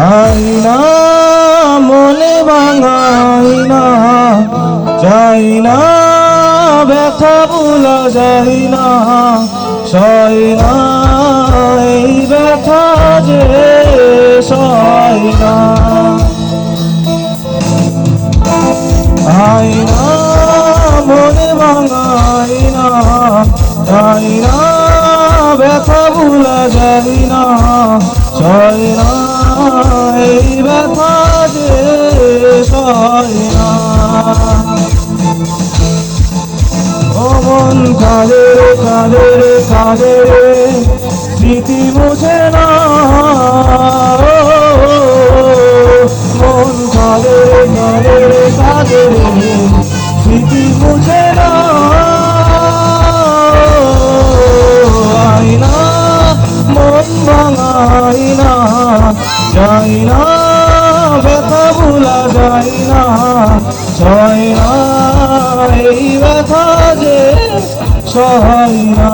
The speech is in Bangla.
আইনা মনে ভাঙাইনা যাইনা ব্যথা ভুলা যাইনা সয়না এই ব্যথা যে সয়না আইনা মনে ভাঙাইনা যাইনা ব্যথা ভুলা যাইনা সয়না এই ব্যথা যে সয়না ও মন কাঁদে রে কাঁদে রে কাঁদে রে স্মৃতি মুছে না মন কাঁদে রে কাঁদে রে কাঁদে রে স্মৃতি মুছে না আইনা মন ভাঙাইনা যাইনা ব্যথা ভুলা যাইনা সয়না এই ব্যথা যে সয়না।